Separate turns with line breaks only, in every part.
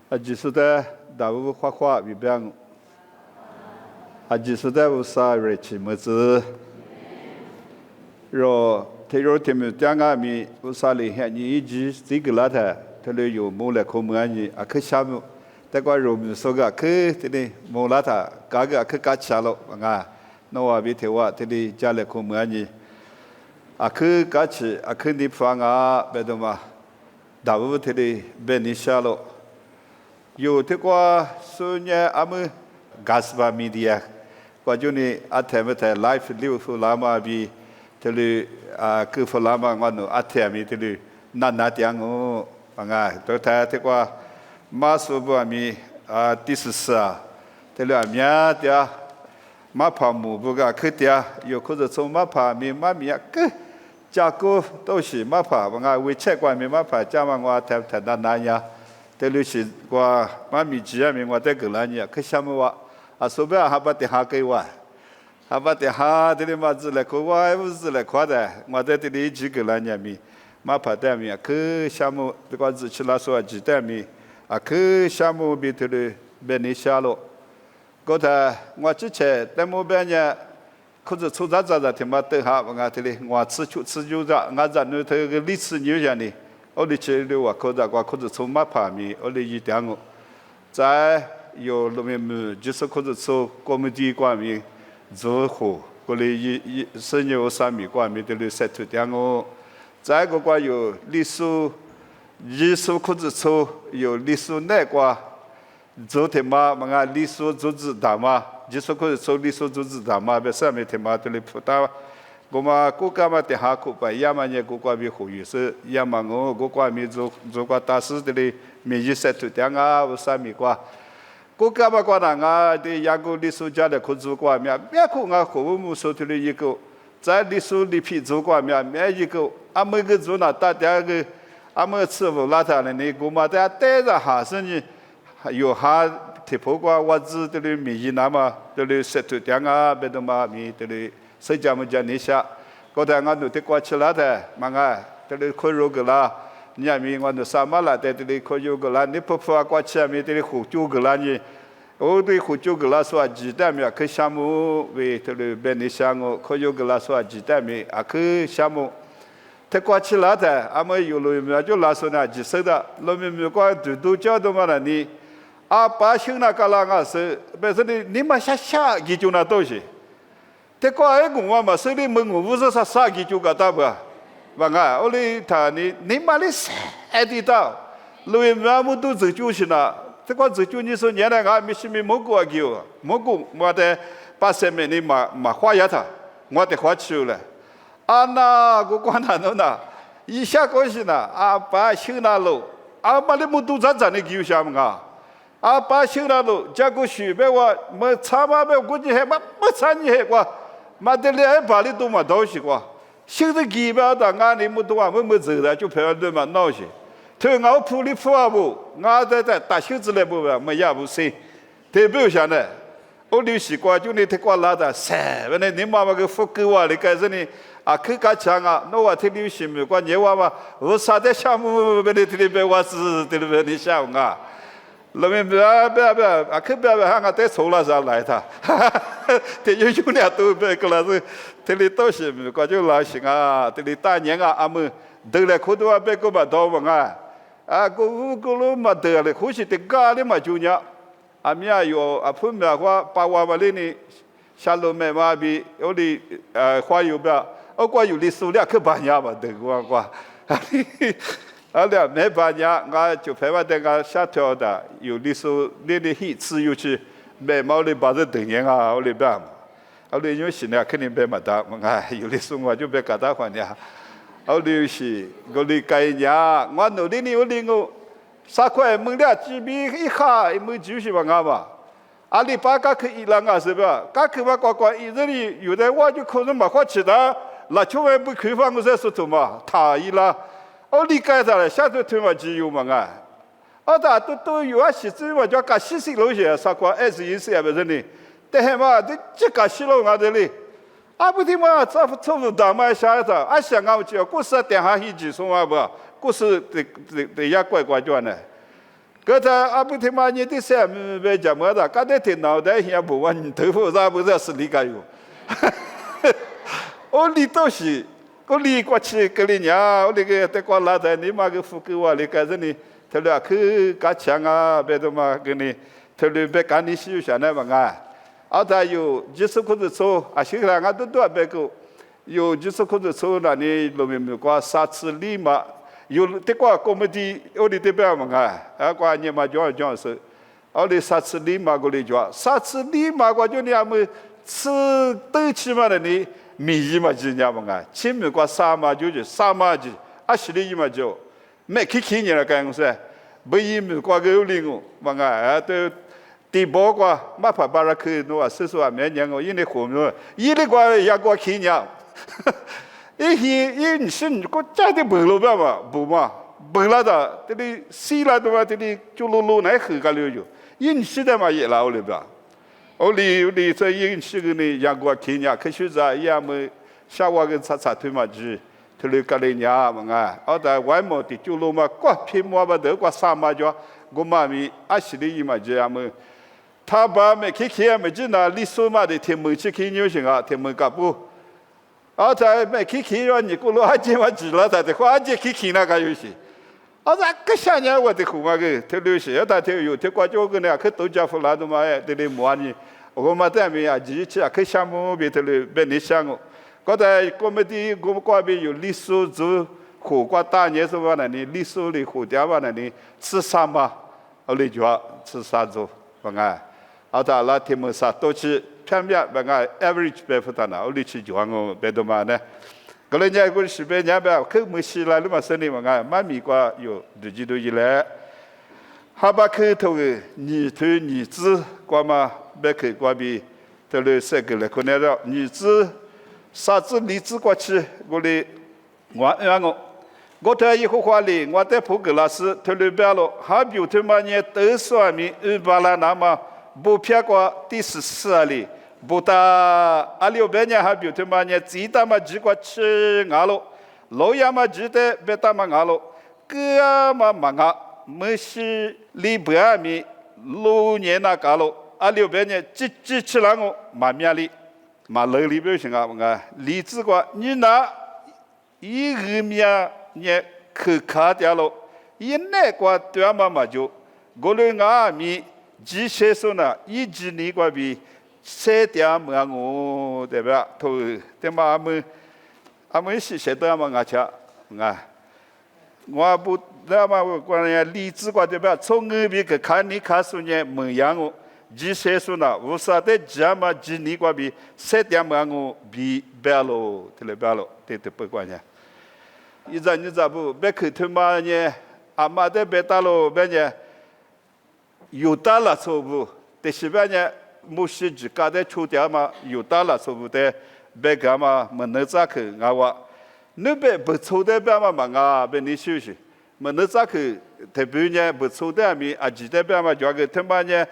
Haji sudah dawu khwa bibang Haji sudah usaha rechi mezi ro tero temu tianga mi usali hani iji siglata tele yo mole komani akashamu takwa ro mi soga ke tene molata gaga akachalo nga no wa bi tewa tele jale komani akagachi akni fanga bedoma dawu tele benishalo yo tekwa sunya amu gasba media kwa juni atemete life live fulama bi tele ke fulama ngano atemi tele nana tiango anga to ta tekwa masubu ami disisa tele amya dia mapamu buga ketia yo kozo so mapa mi mamia ke jako doshi mapa nga we check kwa mi mapa jama ngwa ta nanya tele shi kwa mami jia mi ngwa te gelanya ke shamuwa asobe habate hakewa habate ha tele mazule ko wa uzule kwa da ngwa te tele ji gelanya mi mapa da mi ke shamu kwa zi chila so ji da mi ke shamu bi tele benishalo gota ngwa chi che demo benya kuzi chuza za tema te ha nga tele ngwa chi chu chi ju za nga za no te ge li chi nyu ya ni oli che le wa ko da kwa kuzi chu ma pa mi oli yi tiang za yo lo me mu ji so kuzi chu comedy kwa mi zo ho ko le yi se nyu sa mi kwa mi de le set tu tiang o za go kwa yo li su yi su kuzi chu yo li su ne kwa zo tema mga liso zuzi dama jiso ko so liso zuzi dama be sa me tema tele puta goma ko kama te ha ko pa yama nye ko kwa bi hu yu se yama ngo ko kwa mi zo kwa ta su tele me ji set tu tyanga u sa mi kwa ko kama kwa na nga de ya ko liso ja de ko zu kwa mya mya ko nga ko mu so tele yi ko za liso li pi zo kwa mya mya yi ko ame ge zo na ta ta ge ame tsu bu la ta ne goma ta te za ha se ni有哈铁婆瓜我子这里米那么这里石头点啊别的嘛米这里谁家么家你下个的俺都得过去了的嘛个这里可有个啦你还米俺都啥嘛啦在这里可有个啦你不发过去米这里胡椒个啦你我对胡椒个啦说鸡蛋米可项目为这里别你想我可有个啦说鸡蛋米可项目te kwa chi la ta ama yo lo mi jo la so na ji se da lo mi kwa du ja do ma na ni a pa shin na ka la nga se be se ni ma sha sha gi ju na do shi te kwa e gu ma se li meng wu sa sa gi ju ga ta ba ba nga o li ta ni ma li se e di da lo mi mu du zi ju shi na te kwa zi ju ni so nian na nga mi shi mi mo gu a gi mo gu ma de pa se me ni ma hua ya ta mo de hua chu le 아나 고관나 너나 이샤 것이나 아빠 신나로 아빠를 모두 자자네 기우샤문가 아빠 신나로 자고 쉬베와 뭐 참아베 고지 해마 뭐 산이 해과 마들레 발리도 마 도시과 신의 기바다 나니 모두와 뭐 저다 좀 배워들만 나오시 더가 풀리 풀하고 나데다 다시즈레 보면 뭐 야부세 대표샤네 어디시과 주니 택과라다 세베네 님마가 포크와 리까지니 아크가창아 노와 틀리시면 과 예와와 어사대 샤무 베네트리 베와스 들베니 샤운가 러면 아크베베 하가 때 솔라자 라이타 대유유냐 또 베클라스 틀리도시면 과주 라싱아 틀리 따냥아 아무 들레 코도와 베고바 도망아 아고고로 마들레 호시 때가리 마주냐 아미야 요 아품야과 빠와발리니 샬롬메 마비 어디 화유바 어과 유리 소리야 그 바냐 봐 되고와 알야 내 바냐 가 조페바데가 샤토다 유리소 리리 히 츠유치 메마리 바데 등행아 올리밤 올리 요시네 크니 베마다 가 유리송와 좀 베가다 관야 올리시 골리 까이냐 완노 리니 올링고 사코에 멍랴 지비 이하 뭐 주시 방아바 알리바가 그 일랑아 서바 까크바 과과 이들이 유대 와주 코는 막 화치다 라초에 뭐 그방 것에서 도마 다 일라 어디까지라 샤도 투마 지유망아 어다 또 요아시 지마 저까 시시로시야 사과 에스이스야 버전이 때해마 저까 시로가들이 아버지마 저도 다마 샤다 아샹아 저故事点哈一句说嘛不故事的呀怪怪转呢个他阿不他妈你的什么别讲么的，刚才听脑袋也不完，头发啥不知是理解哟。我理都是，我理过去跟你讲，我那个在过拉的，你妈个副给我理解着你，他俩去干枪啊，别的嘛给你，他俩别干你修啥那嘛啊。啊，他有就是可是说，啊，现在俺都别个，有就是可是说那你路面没过沙子里嘛。有的过我们的我的这边嘛啊，过年嘛讲是，我的沙子里嘛过来讲，沙子里嘛过就你俺们吃都起码的你米嘛就讲嘛前面过沙嘛就是沙嘛就20里嘛就，没去年了干是，不一面过个零哦嘛啊都。地包过，马帕巴拉去诺啊，叔叔啊，明年我因为后面，一的过也过去年。一是你个家的不路边嘛，不嘛，不拉的，这里西拉的话，这里就路来喝个了就，饮食的嘛也老了吧。我里这饮食个呢，也过去年，可是在也没下午个擦推嘛子，这里个里伢嘛啊，我在外面的就路嘛，过偏嘛不得过三嘛就，我妈咪20里嘛就也没。他把没去没知那历史嘛的天门去牛行啊，天门干部，在没去完你过路还见我知了，他的话就去那个游戏，在个下年我的苦嘛个，他留学他就有他过就个呢，去度假富拉的嘛，这里模拟，我嘛在没啊，几次啊去项目别的里别你想哦，刚才我们的我们那边有历史组火锅大年什么的呢，历史里火锅嘛的呢，吃啥嘛，我里就吃啥子，是吧？在拉天门上都去偏偏把个 average 白不打那，我里去就我白多嘛呢。个人家过10年吧，可没事了，那么生意嘛个，妈咪个有自己都一来，还把开头个女头女子，过嘛别开过比，头来三个来可能了，女子啥子女子过去，我哩我这以后话哩，我在普格拉斯头来别了，还比他妈呢都算命，200了那么。不偏过第14里，不打26年还比他妈呢，鸡蛋嘛几过吃牙了，老鸭嘛鸡蛋别打嘛牙了，哥嘛牙，没事里边米6年那个了，26年几吃了我嘛面里，嘛楼里边行啊嘛，荔枝瓜你拿一个面呢可卡掉了，一那瓜对嘛就，我们牙米。几些说呢？一几年过比3点么我对吧？头对嘛阿们是谁都嘛吃啊？我不那么我关于荔枝瓜对吧？从那边去看你看书呢么样哦？几些说呢？我说的讲嘛几年过比3点么我比白了，对白了，对不关键。你咋不别去他妈呢？阿妈的别打了别呢？有大了错误，但是别呢，某些自家的出掉嘛，有大了错误的，别个嘛，没能咋去啊哇，那边不错的别嘛啊，别你休息，没能咋去，特别呢不错的咪啊，记得别嘛，就个他妈呢，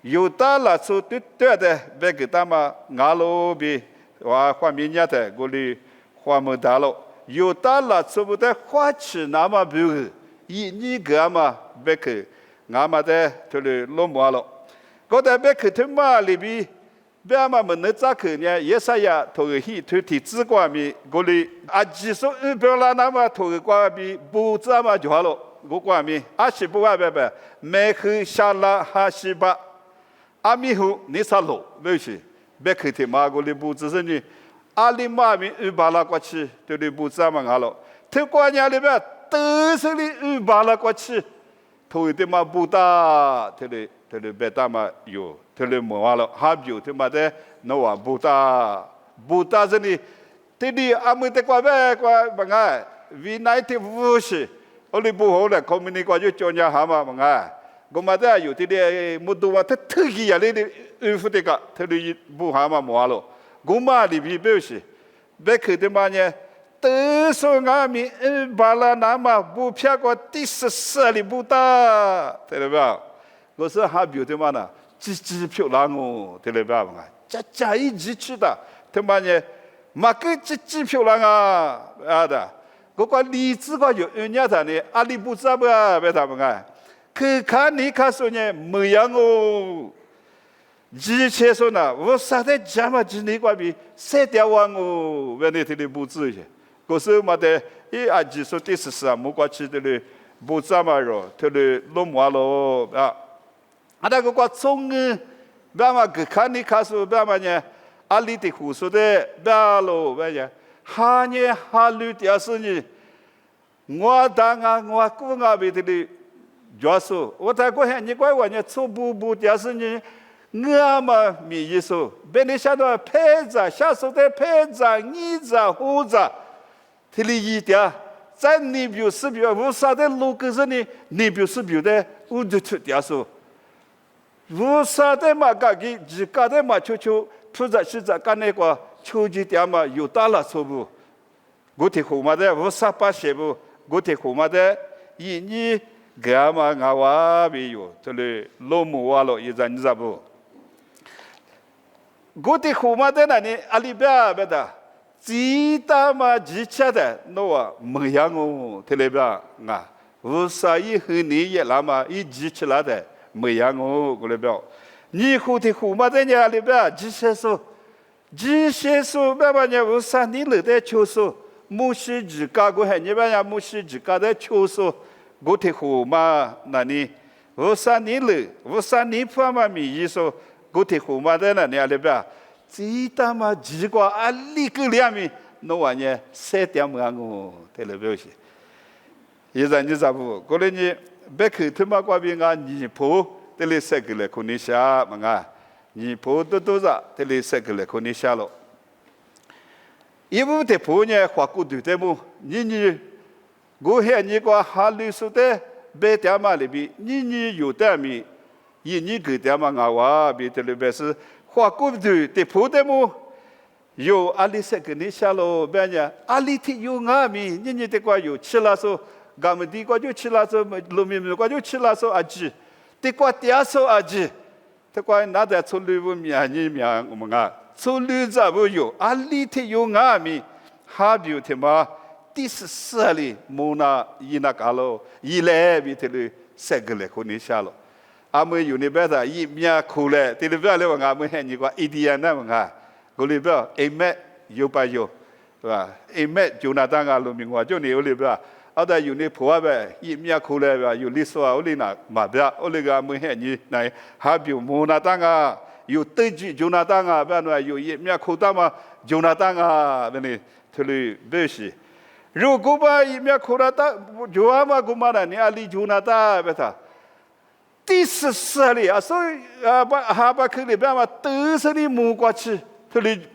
有大了错对的，别个他嘛啊喽比，哇画面伢的，我哩画没大了，有大了错误的画起那么不，你个嘛别去。俺们的头里落寞了，我在别去他妈里边，别嘛没能咋去呢？也是呀，头个戏头体子瓜咪，我哩啊，技术别啦那么头个瓜咪不怎么就好了，我瓜咪20不万别，没去下拉哈西巴，阿米后你啥路没事，别去他妈我哩不只是你，阿里妈咪200了过去，头里不怎么好了，头瓜伢里边都是你200了过去。头一天嘛不打，头里别打嘛有，头里没完了，还有他妈的那话不打这里，这里阿们的瓜呗瓜么个，V95我里不好了，后面那瓜就叫人家嘛么个，我嘛的有这里木头嘛，他特意呀，你副这个，头里不好嘛没完了，我嘛里边表示，别去的嘛呢。都说俺们把了那么不骗过第14里不打，对了吧？我说还有的嘛呢，几漂亮哦，对了吧？家一起去的，他妈呢，马个几漂亮啊的，我讲荔枝个有人家的呢，阿里不知道不别他们啊， 그 가니카소냐 뭐양오 지체소나 우사대 자마지니과비 세대왕오 왜네들이 무지해 그것마다 이 아지소 티스사 무과치들이 무자마로 들이 놈와로 아다고과 송이 바마 그 가니카소 바마냐 알리티 후소데 바로 왜냐 하니 할루티아스니 ngwa kunga bidili joaso otago hani kwa wanya tsobubu tiasini ngama mi yeso benishado peza shaso de peza niza huza tiliyitia zan nibiu sibiu wusa de lukuzini nibiu sibiu de udutu tiaso wusa de magagi jika de machuchu puza shiza kane kwa chuji tiama yutala sobu guti humade wusa pashebu 고테 고마데 이니 가마 가와 비요 틀레 로무와로 이잔자부 고테 고마데나니 알리바베다 지타마 지차데 노와 뭐양오 틀레바 나 우사이 흔히 라마 이 지칠라데 뭐양오 그래벼 니 고테 고마데냐 알리바 지세소 바바냐 우사 니르데 초소 무시 지가고 해니바야 무시 지가데 초소 고테후마 나니 우사니르 우사니파마미 이소 고테후마데나니 알레바 지타마 지과 알리클리아미 노와냐 세티암강고 텔레베오시 예잔지자부 고레니 베크 트마과비가 니포 텔레세글레 코니샤 망아 니포도도자 텔레세글레 코니샤로 이부터 보냐 화꾸도 되고 니니 고해니과 할리수데 베타마리비 니니 요담이 이니 그다마가와 비텔베스 화꾸도 때 보데모 요 알리세그니샬로 베냐 알리티 요가미 니니 때과 요 칠라서 가면디과 요 칠라서 로미미과 요 칠라서 아지 때과 띠아서 아지 때과 나다 솔리브미 아니면 뭔가 솔루자부요 알리테 용아미 하비우테마 디스살리 모나 이나칼로 이레비텔 세글레 코니샬로 아무 유니베다 이미야 콜레 텔레벨레 왕아무 해니과 이디아나 왕아 골리베 에메 요바요 와 에메 조나단가 로밍과 조니 올리베 아다 유니 포아베 이미야 콜레 유리소아 올리나 마베 올리가 아무 해니 나이 하비우 모나단가 요 뜨지 조나단아 바노 요 예미야 코다마 조나단아 베니 틀리 베시 로고바 예미야 코라다 조아마 고마라니 알리 조나다 베타 티스살이 아소 하바클리 바마 뜨스리 무과치 틀리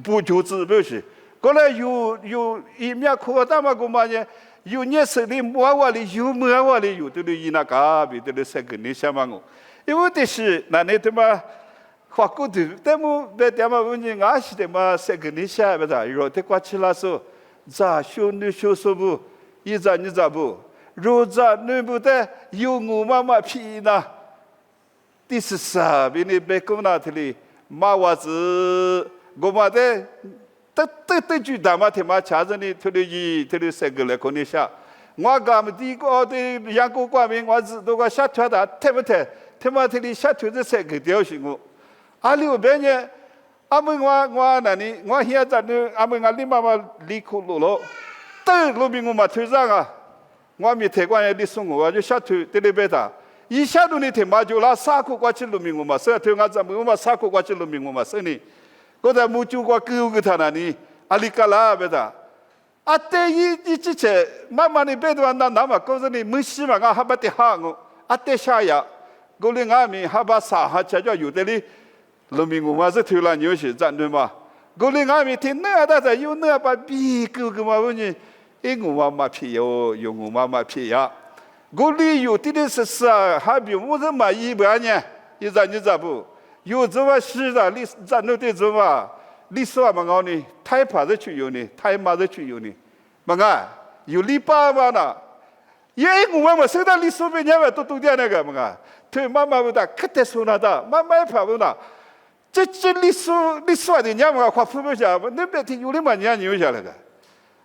부조즈 베시 고래 요 예미야 코다마 고마냐 요 녀스리 무아와리 요 무아와리 요 틀리 이나가비 틀리 세그니 샤망고 이것이 나네트마 화꾸드 때문 베테마 분이 아시데마 세그니샤베다 이거 테과칠라서 자 쇼누쇼소부 이자니자부 로자 느부데 용우마마 피나 디스사 비니 베코나틀리 마와즈 고마데 뜨뜨뜨주 다마테마 자전이 틀리지 틀리 세글레 코니샤 와감디고 어디 양고과민 와즈도가 샤트하다 테베테 테마틀리 샤트즈 세그되어시고 알리오 베냐 아무와 나니 와 히야자는 아무가 리마마 리콜로로 떠 로빙고마 트자가 와 밑에관에 리송고 아주 샤트 텔레베다 이 샤도니 테마조라 사코 과치 로빙고마 서 퇴가자 뭐마 사코 과치 로빙고마 쓰니 거다 무주과 그우그타나니 알리칼라 베다 아때 이 지체 마마니 베도안나 나마 거즈니 무시마가 하바티 하고 아때 샤야 골링아미 하바사 하차죠 유데리 로밍고마서 틀라니오시 잔드마 골링아미 티나다자 유나바 비그그마보니 잉고마마 피요 용고마마 피야 골리 요티데스사 하비 무슨 마이바냐 이자니자부 요저와 시자 리 잔노데 저와 리스와 망가니 타이파드 추요니 타이마드 추요니 망가 유리파바나 예잉고마마 세다 리스베냐가 또 동디아네가 망가 퇴마마보다 그때 소나다 마마에 파보나这리스와 되냐면 화품이자 너베티 요리만 야니오자라다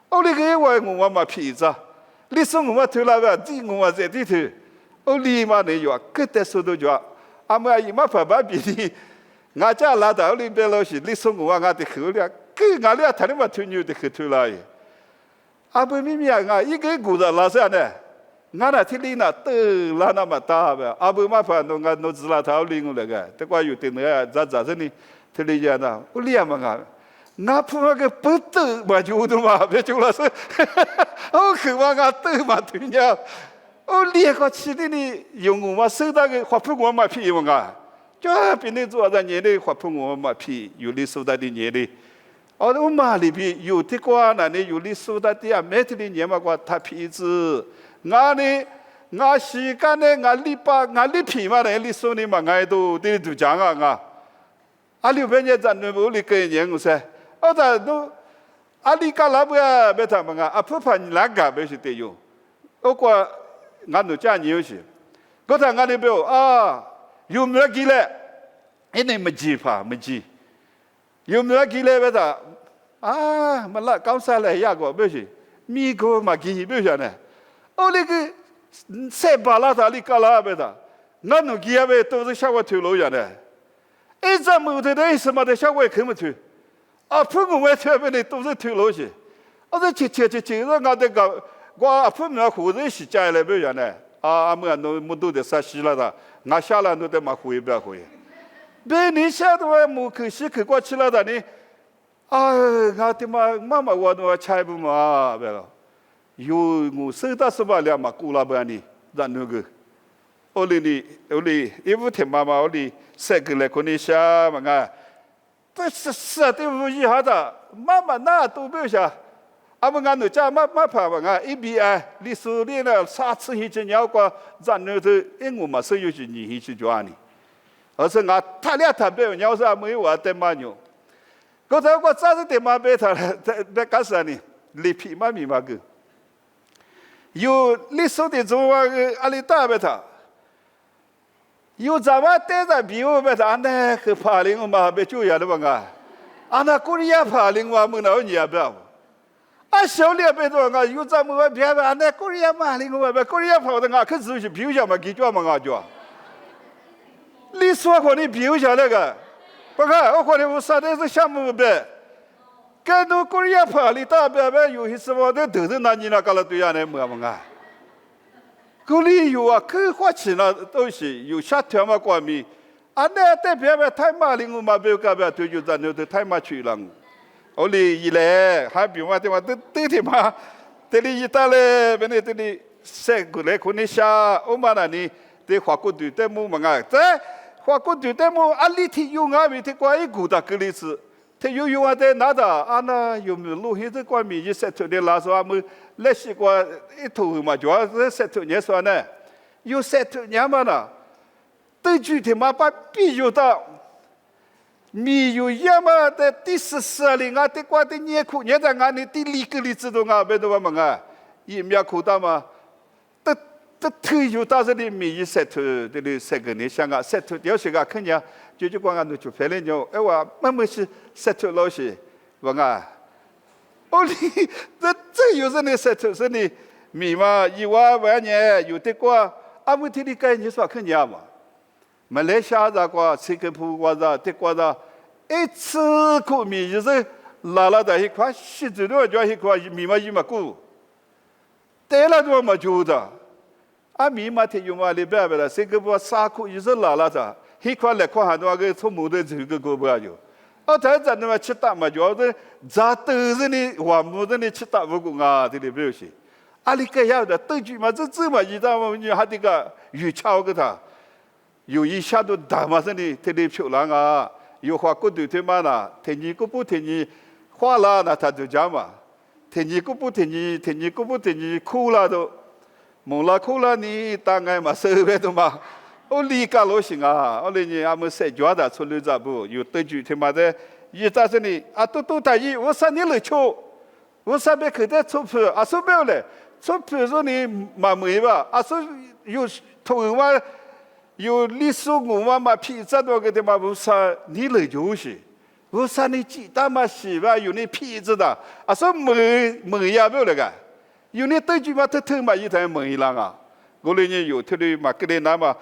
어리게 와고마 피자 리스고마 틀라바 징고마 제디트 奥利嘛呢有个的速度就阿姆阿姨嘛爸爸比你，我家拉到里边老是你送我的口了，个我俩谈嘛推牛的口出来。阿不咪咪啊，一个古的拉啥呢？我那天里那得拉那么大呗，阿不嘛反正我知道他领我那个，这个有的呢，咋子呢？天里讲那，我连嘛我。我碰那个不得嘛就的嘛，别就了是，我渴望我得嘛对呀，我连个起的呢，用我嘛手那个花盆我嘛皮嘛啊，就别人做的年的花盆我嘛皮，有的手的年的，我嘛里边有的瓜那呢，有的手的啊，每天的年嘛瓜他皮子，我呢，我时间呢，我礼拜我礼皮嘛呢，你说你嘛爱都讲啊，啊六百年咱那不里个年我说。ada tu ali kala bua beta manga apa pan laga besi teyo okwa nganu cha nyu shi kota ngani be yu mla gile ini maji pa maji yu mla gile beta mala kausa le ya go besi mi go ma gi be ya ne oli ke se bala ta ali kala beta nganu gi ya be to sha wa tu lo ya ne e za mu de什么的效果看不出碰我这边的都是推楼去，我说切，我那个我碰那湖人是家来不样呢？我们都得杀死了的，我下来都得嘛回不回。别你下的话，木可惜可过去了的呢。我的妈我都猜不嘛，别了。有我手到什么了嘛？过了不呢？然那个，我哩，一五天妈我哩三个来可能下嘛啊。不是对不起哈的，妈妈那都不下，阿们俺都家妈怕嘛啊，一比历史里呢，啥次一只鸟个，咱那头因我嘛是有些年去做呢，而是俺他俩特别鸟是没有我的嘛牛，刚才我咋子的嘛别他在干啥呢？里皮嘛咪嘛个，有历史的做个阿里大别他。有咱们带着比我们咱那个爬林我们别就要的吧啊，那过年爬林我们那也不要，小李别多有咱们别别那过年爬林我们过年爬的可是比如讲嘛，给叫嘛叫，你说过你比如讲那个，不看我可能我说的是项目别，跟那过年爬里大别有些什么的都是那你那搞了对呀那么古里有可花钱了都是有下条嘛关米，那代表太马林我嘛别个别对就咱那都太马去了，我哩一来还比嘛的嘛都嘛，这里一打嘞，别那这里晒过来可能下，我嘛那里得花过对的么嘛在花过对的么，里提有没提过一股的格里子。他有的拿的，那有没有路线这关米一塞出的拉说么？那些个一头嘛，主要是塞出年说呢，有塞出年嘛呢，对具体嘛把比较到，米有也嘛的第14里的瓜的年苦年的俺的第2个里知道别多嘛一苗苦大嘛，这推有到这里米一塞出这里3个年香塞出有些个看见。就光俺都就反正就我慢慢是塞出老些，你这有人的塞出是你米嘛1万年有的过，问题你该你说看见嘛？马来西亚那个新加坡或者德国的，一次过米就是拉的一块，十几多就一块米嘛1万股，带了多嘛就的，米嘛提有嘛里边的，新加坡3块就是拉的。一块2块很多个从木头这个过不了就，他咱那么吃大嘛，就是咋都是你话木头你吃大不过这里不有些，你个要的对句嘛，这嘛一到我们还这个鱼敲个他，有一下都大嘛是你这里漂亮有花过对嘛啦，天气过不天气花了那他就讲嘛，天气过不天气过不天气苦了都，没了苦了你大概嘛收呗都嘛。我理解老行我那年俺们晒脚的出来咋不？有对句他妈的，一打这里都大意，我3年来敲，我300口袋钞票说不要嘞，钞票说你买没吧？说有头嘛，有历史我嘛批这多个的嘛不啥，你来就是我啥你鸡蛋嘛是吧？有你批子的说没呀不要那个，有你对句嘛偷嘛一台没了古里呢有特里马格里那么，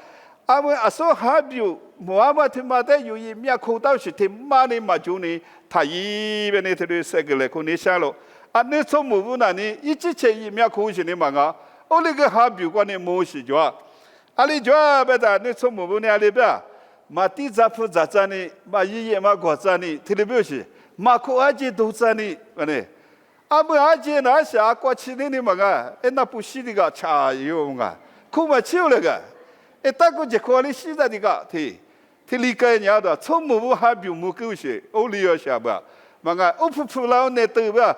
阿们阿说哈比木阿玛他妈的有一面口到是他妈的马就呢，他一边呢特里塞个来可能想了，啊那从木布那呢一直在一面口是呢嘛啊，我那个哈比关呢没事就啊，阿里就啊别的那从木布呢阿里边。嘛地扎夫扎扎呢，嘛爷爷嘛国扎呢，特别表示，嘛可阿姐都扎呢，安尼，阿不阿姐那是阿国去呢嘛个，那不是的个茶油嘛，可嘛少了个，大个就可能是的个，他理解人家的，从木还比木够些，我理解下吧，嘛个，我不老那对吧？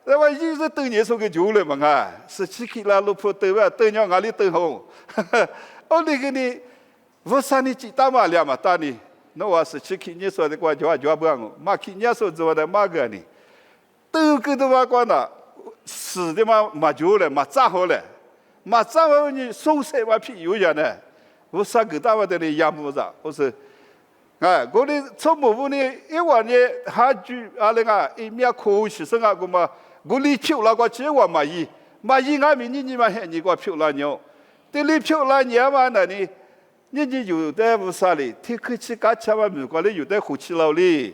那么一直等年说个久了嘛个，17起来路不对吧？等人家里等好，我那个呢。我上你几大马两嘛大呢？那我是去看你说的话就不讲，嘛看你说做的嘛个呢？都个都话讲了，死的嘛嘛久了，嘛炸好了，嘛炸好你收拾嘛屁有人呢？我上个大话的呢养不着，我是，哎，我的从木呢一晚呢还住阿那个一面科学生啊个嘛，我里漂那个结果嘛俺们你嘛还你个漂那鸟，这里漂那鸟嘛那呢？你有的无啥哩？天气起干起嘛，没管哩有的火气老哩。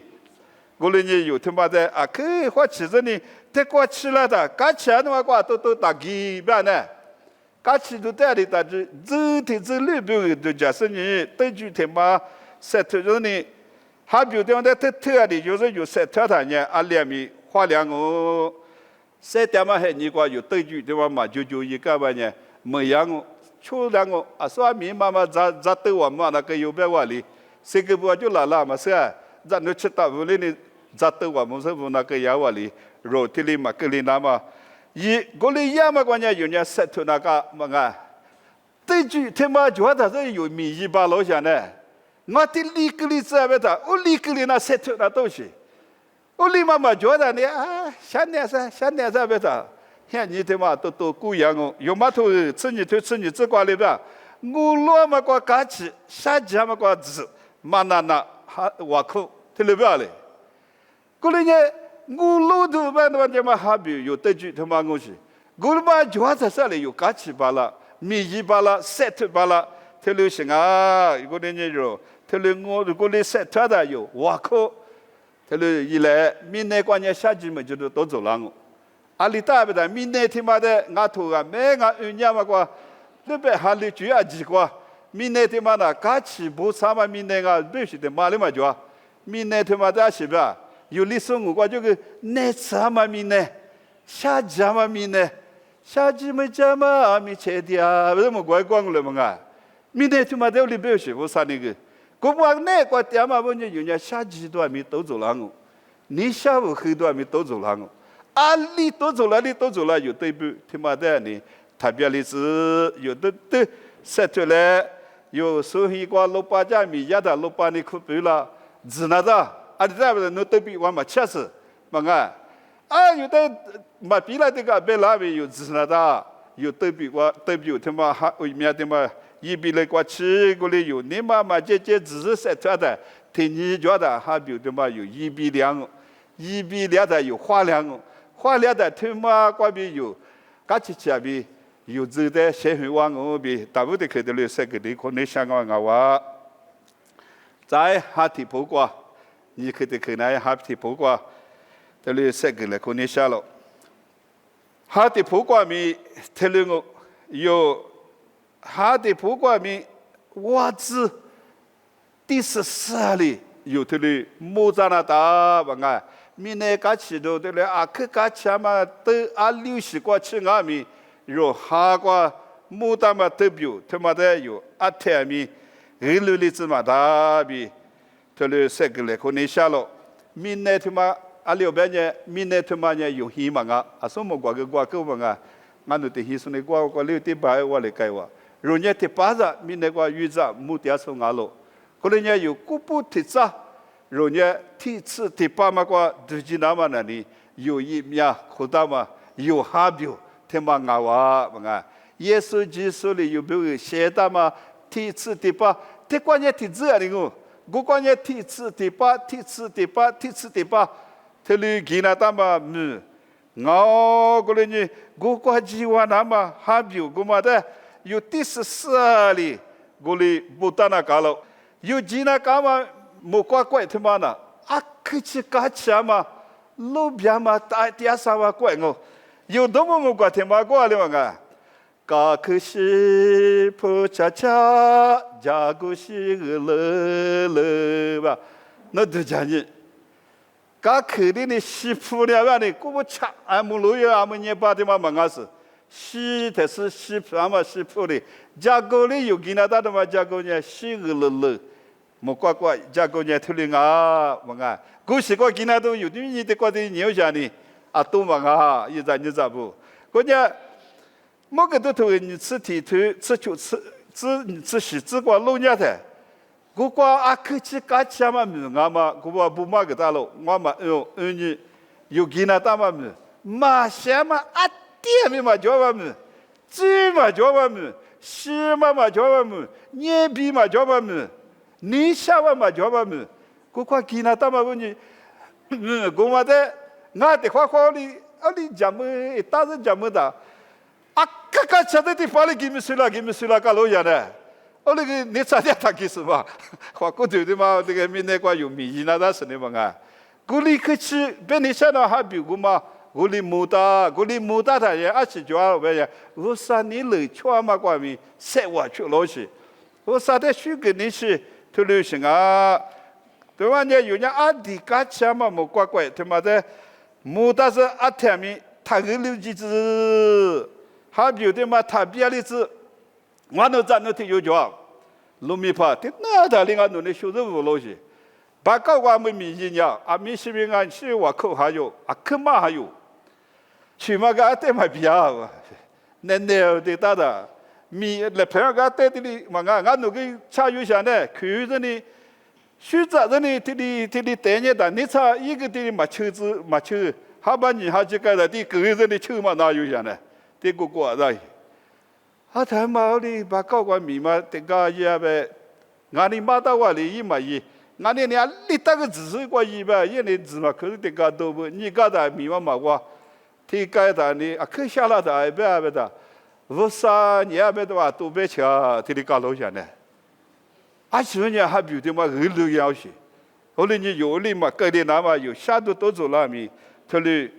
我哩你有他妈的啊，可火气着呢，得过起来的，干起来的话都打击办呢。干起都带哩，但是这里边就假设你对住他妈晒头着呢，还有的话特的就是有晒头的呢，啊两米花两哦，晒点嘛还你个有对住的话嘛就一个吧呢，没样哦。出两个啊，说明妈妈咋对我嘛那个有别话哩，这个不就拉嘛是啊，咱那吃到屋里呢，咋对我们是不那个要话哩，肉体里嘛个里那么，我里要么关键有人塞出那个嘛个，对住他妈觉得是有米一把老乡呢，我的里个里知道的，我里个里那塞出那东西，我里妈妈觉得呢啊，想点啥别的。像你他妈都姑养我，有嘛头吃你这块里边，我老嘛个干起，下家嘛个子，嘛那还挖苦，听里边嘞。过来呢，我老头嘛那嘛嘛还比有得住他妈东西，我嘛就在这里有干起罢了，米一罢了，set 罢了，听流行啊，过来呢就，听流我过来 set 的有挖苦，听流一来，明年过年下季嘛就都走了我。阿里大不的，明年他妈的，俺头啊，每俺一年嘛个，那边还里主要几个，明年他妈的，假期不上嘛，明年啊，必须得买了嘛就，明年他妈的是吧？有历史我这个那啥嘛明年，下家嘛明年，下季没家嘛没钱的啊，不是么怪光了嘛啊？明年他妈的里必须不上那个，我把那个点嘛，我就有人下季都还没都走了我，你下午黑都还没都走了我。啊，你都走了，有对不？他妈的你，特别的是有的晒出来，有手一个600家米家的600你可不了，只那的，啊，你这不是那对比我嘛确实，嘛个，啊，有的嘛比来这个别那边有只那的，有对比他妈还外面他妈一比来过去过来有，你嘛这只是晒出来的，听你觉得还比他妈有1比2的有花量。花了的他妈怪比有，假期下边有这的社会网我比大部分看到了这个的可能香港话，在哈提普瓜，你看的可能哈提普瓜，这里这个了可能下了，哈提普瓜米听了我有哈提普瓜米袜子第14里有这里莫扎那达吧啊。明年假期都对了，啊，去假期嘛，都60过去外面，有哈个牡丹嘛特别，他妈的有天米，6里子嘛大比，他了这个来可能下了，明年他妈600年，明年他妈呢有希望啊，什么个嘛，俺都得希望你6.8我来改哇，人家8着，明年预着目标从哪路，可能呢有古不提着。人家第4、第8嘛个都知道嘛那里有一面可大嘛有哈表，他妈话嘛耶稣基督里有没有写的嘛？第4、第8，他关键第几啊？你我关键第4、第8，他里给那他嘛我过来呢，我关计划那嘛哈表，我嘛的有第14里，我里不打那嘎了，有几那嘎嘛，莫怪怪他妈的，可去嘎钱嘛，路边嘛打点啥嘛怪我，有多么莫怪他妈怪了嘛。嘎克西普恰恰，加古西个乐乐吧，那都讲你。嘎克的呢西普了吧呢，古不恰，俺们路有俺们年巴的嘛忙事，西的是西普，俺们西普的，加古的有给那大的嘛加古呢西个乐乐，莫怪怪加古呢土里啊忙啊，古时个给那都有的你的个的牛家呢，都忙啊，一咱就咋不，个呢。某个都头你吃体头吃酒吃西吃瓜老年的，我瓜客气干起嘛米我嘛我不嘛个大路我嘛你有给那大嘛米嘛些嘛点米嘛叫嘛米，鸡嘛叫嘛米，西嘛叫嘛米，年饼嘛叫嘛米，你下嘛叫嘛米，我瓜给那大嘛问你，我嘛的我的话里讲么大人讲么的。kakak cakap di paling gimana sila kalau ya dah. Oleh ni ni sahaja tak kisah bah. Aku tu di mana dengan minyak gua有米那的是你们啊。guli kecil benisha na habi guma guli muda dah ya asyik jual bayar. Usah ni le cua mak gua mi sewa cua losi. Usah deh syukur ni si tulis ngah. Tuan ya yunya adi kaca ma mu gua gua. Tuan ada muda se atem mi tak gelu jitu. 还有的嘛，他别的是，我那咱那天有叫，农民怕的，那他另外弄的修肉不老些，把高我们民间呀，民是民安是我口还有，口嘛还有，去嘛个带嘛别啊，那的大的，来朋友个带的哩，嘛俺那个差有些呢，去这里，选择这里这里带呢的，你差一个的嘛抽子嘛抽，下半年还这个的，这个这里抽嘛哪有些呢？ 这个国在，他妈的把高官密码这个也呗，俺的马到我里嘛伊，俺的呢你打个指示过伊呗，也能指嘛，可是这个都不，你搞的密码嘛我，这个的呢可下了的别的，为啥你别的话都别吃，这里搞老些呢？去年还比的嘛很多要些，后来你有的嘛，个的那嘛有下都做了米，他哩。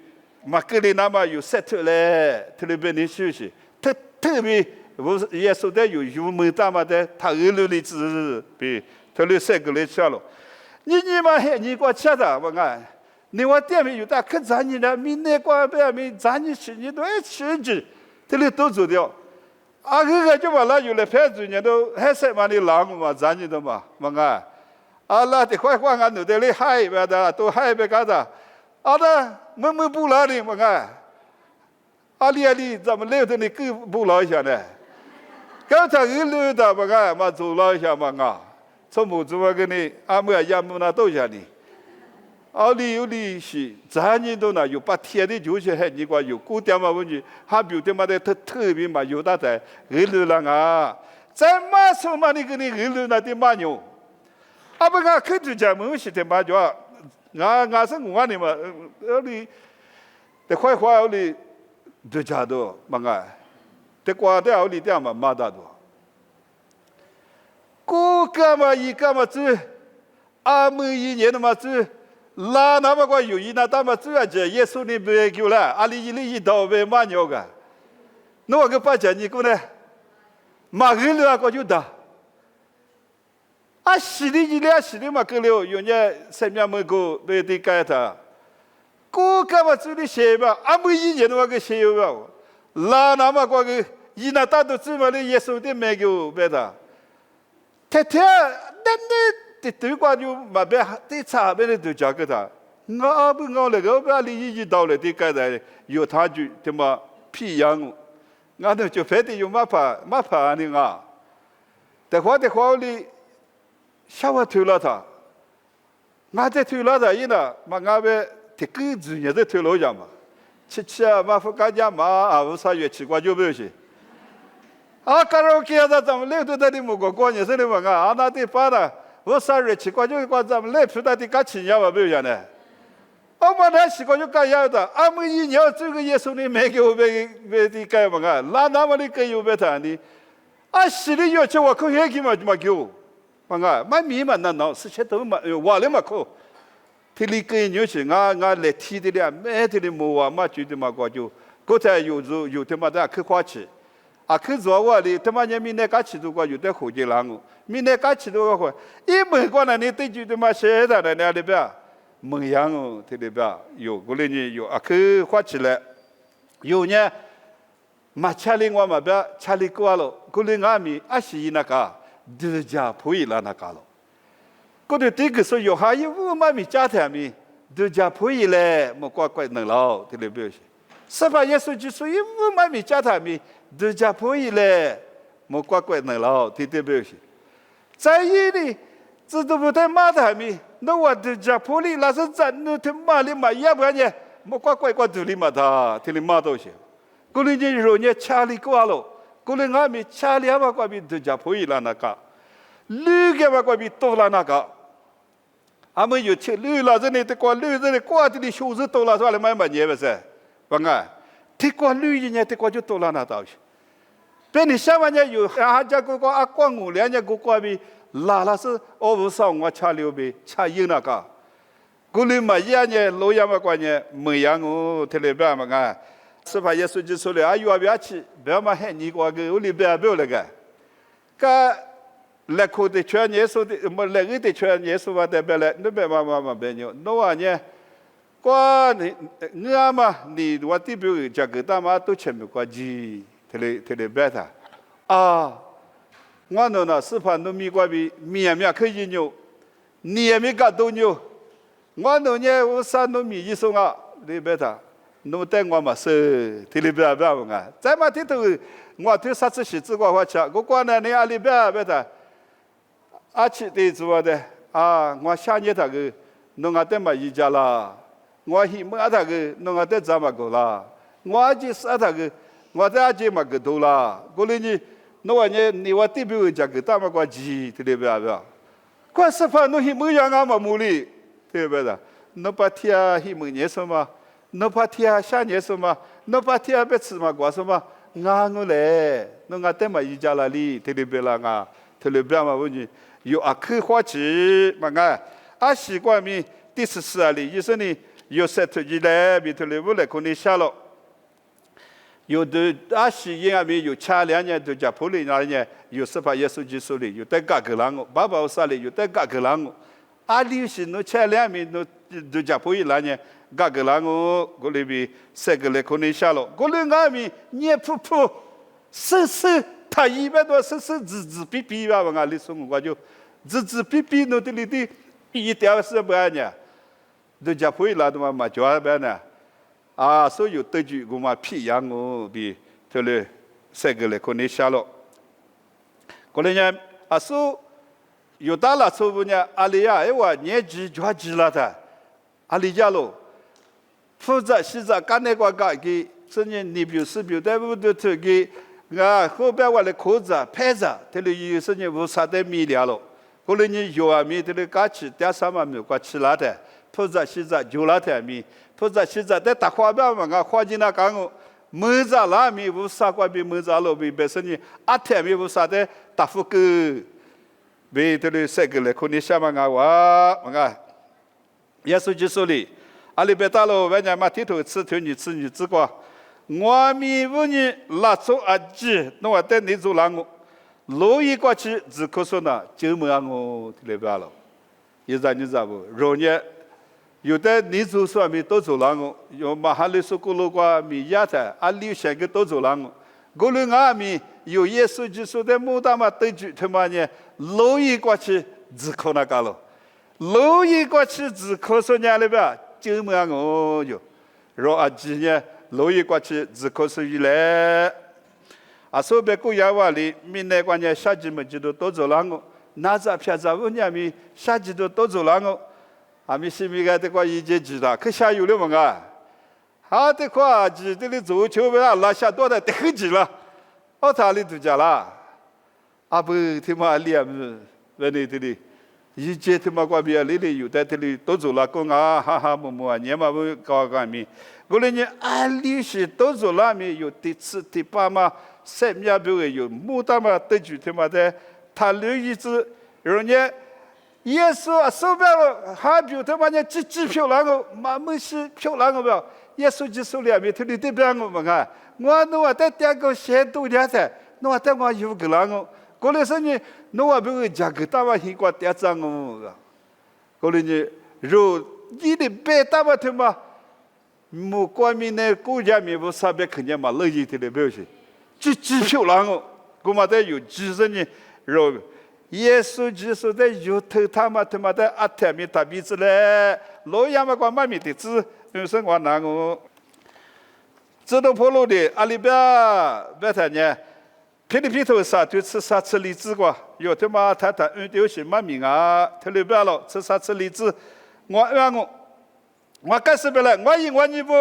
嘛，个里那么有set 嘞，特别你休息，特别我也说的有门大嘛的，他二楼里只比特别3个来吃了。你嘛还你过吃的我讲，你我店里有的可咱你了，明年过别明咱你吃你都爱吃去，这里都做掉。个就完了，有了牌子人都还是嘛你狼嘛咱你的嘛，我讲，拉的快快俺弄的哩海边的都海边干的。 ada memu pula ni manga ali zaman lewat ni ke pula isan eh kau tak ilu dah manga mazula isan manga semua cuma gini amu ayam mana tahu isan ni ali si jangan tu na 有8天的就是还你个有9点嘛问题还有的嘛的特别嘛有的在ilu lang ah 在masuk mana gini ilu na di mana apa ngah kerja jamu si tempat jual 俺是我呢嘛，里，这块花里都加多，嘛个，这瓜的里点嘛马大多，个干嘛一干嘛做，每一年的嘛做，拉那么个有一那他嘛做啊，这耶稣呢别叫了，里一刀别马牛个，那我个把钱你过来，马个了个就打。 洗的嘛，个了，有人身边没个被地盖他，个干嘛做的鞋吧？每一年都个鞋吧，拉那么个一那大都只嘛的耶稣的没有别的，天的对瓜就嘛别的差别的都讲个他，我不那个里一到了地盖的，有他就他妈皮样，我那就非得有嘛怕你啊，的话里。 shawa thula tha nga te thula tha ina ma nga be te ku zu nya de thula ya ma chi ma fa ka ja ma a sa yue chi kwa jo be shi karaoke da zam le to da ni mo go nya se le ma nga ana te pa da wo sa yue chi kwa jo kwa zam le phu da ti ka chi ya ba be ya ne ma da shi ko jo ka ya da mu yi nya zu ge yesu ni me ge be ti ka ma nga la na ma ni ke yu be tha ni 啊，是的，有这我可黑起嘛叫，嘛个，买米嘛那孬，是吃头嘛，我了嘛可，提里个牛是我来提的了，没提的没话嘛，觉得嘛个就，刚才有他妈的去花去，啊去做我的，他妈人民那家吃都个有点后劲浪哦，民那家吃都个，一门过来你对住他妈写的那里边，门样哦，这里边有，过来呢有啊去花去了，有呢。嘛，查理我嘛不要查理过了，过来俺们还是那个德家不一了那个了。过来这个时候有还有我们家庭里德家不一了，么乖能了，对不对？是吧？耶稣就说，我们家庭里德家不一了，么乖能了，对不对？在一里，这都不在马台里，那我德家不一那是真的他妈的嘛，要不然呢，么乖独立嘛他，听你妈都行。过来呢，肉呢，查理过了，过来俺们查理嘛，过比德家不一了那个，绿个嘛过比多了那个，俺们有吃绿了，这里的过绿这里过这里修饰多了，说来买嘛年不是，不啊，这过绿呢，这过就多了那东西，别你下面呢有啊家个阿光我两家个过比拉是我不上我查理比查赢那个，过来嘛呀呢，老呀嘛过呢，没样哦，特别嘛啊。是吧？耶稣就说了，哎呦，不要去，不要嘛喊你个，我里边不要那个。个来看的全耶稣的，么来个的全耶稣嘛代表来，那边嘛别扭，那话呢，个你嘛，你我这边这个大嘛都全部过去，特别别他啊，我那是怕农民过比面可以牛，你也没搞到牛，我那呢我山农民一送啊，你别他。侬带我嘛是，提里边不要啊！再嘛提头，我对啥子事子我吃，我管呢你阿里边别的，阿去的做的啊！我下年那个，侬阿带嘛一家啦，我希望阿那个侬阿带怎么个啦？我阿姐是阿那个，我带阿姐嘛个多啦。过来呢，侬话呢，你我对比这个大嘛个鸡，提里边不要？关是怕侬希望养俺嘛木里，对不对？侬把天啊希望年什么？侬怕天下年什么？侬怕天别吃嘛？过什么？我嘞，侬阿带嘛一家那里，特别啦啊，特别嘛问你有阿去花钱嘛啊？阿习惯咪第14啊里，意思呢有些突击来，比特别不来可能下了。有的阿习因阿咪有前2年都叫普里那年有18耶稣基督里有带嘎个人哦，爸爸啥里有带嘎个人哦。阿里是侬前2年侬都叫普里那年。嘎个人哦，过来比3个来可能下了，过来俺们捏扑扑，他100多指比比吧，俺里送我就指比侬这里的一条是不安呢，都叫回来的嘛就安排呢，啊，所有德剧我嘛批养我比这里3个来可能下了，过来呢啊说有大了说不呢，阿里呀，哎我年纪就急了的，阿里家喽。负责是在干那个干的，今年你表示表达不都这个啊？后边我来考着拍着，这里有时间无啥的米了了。后来你有啊米，这里干起点什么米，过吃了的。负责是在就了的米，负责是在在大花边嘛，花进那干哦，没着拉米无啥关比没着了比本身呢，阿天米无啥的大副个，比这里3个来可能下嘛啊，耶稣就说哩。阿里边大路，人家嘛低头吃头你吃你吃过，我们无人拉走阿姐，那我带你走哪个？路一过去只可说呢，就没我里边了。你知道不？昨天有的你走说咪都走哪个？有马哈里说过路过咪亚的，阿里选个都走哪个？过了俺们有耶稣就说的木大嘛对住他妈呢，路一过去只可那个了，路一过去只可说伢里边。就么样我就，若阿姐呢，路一过去只可是一来，啊，所别个要话里，民内关键下季么就都走了我，哪吒偏在问伢咪下季都走了我，阿咪是咪个这个一节知道，可下有了么个，好的话记得里足球不要拉下多的得急了，我他里度假啦，阿不听嘛脸么，问你这里。一节他妈过比啊，里有在这里都走了，讲啊哈哈么啊，你嘛不搞干咪？过来呢，阿里是都走了咪有第4、第8嘛，生命不会有，木大嘛得住他妈的，他留意志，人家耶稣啊，手表还比他妈的几漂亮个，妈么是漂亮个不？耶稣就手里面头里对边个嘛看，我侬啊在点个先多点噻，侬啊在我有个啷个，过来说你，侬啊不会讲个大嘛很过点脏个，过来你肉你的白大嘛他妈。木光明的国家面部上边肯定嘛乐意的了，不是？几漂亮哦！我嘛在有几十年，肉耶稣基督在有头他妈的阿天面大鼻子嘞，老样嘛光妈咪的子，有生活难哦。知道坡路的阿里边别谈呢，皮里皮头啥就吃荔枝瓜，有他妈他有些妈咪啊，他里边了吃荔枝，我干什么了？我赢你不？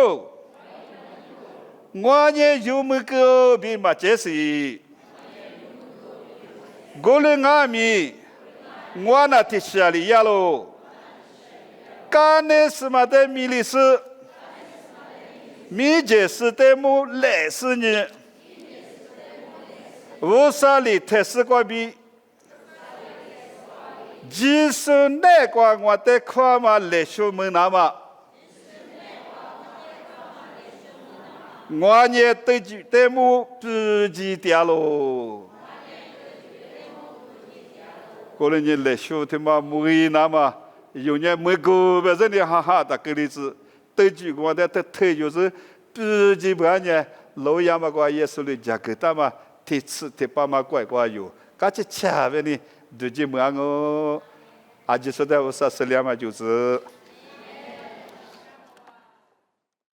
我呢有么个比嘛这是？我的阿米，我那的下里呀喽。干的是嘛的米里斯，米这是的么来是呢？无啥里特斯瓜比，即使那个我的看嘛来说么那么。我呢得住的么不记掉喽，可能你来说他妈没那么，有年没个别人的哈哈打个例子，得住我的特就是不记不呢，老样嘛个耶稣的价格大嘛，提次提把嘛怪有，噶只吃呗呢，都记么样哦，啊就说的我啥事了嘛就是。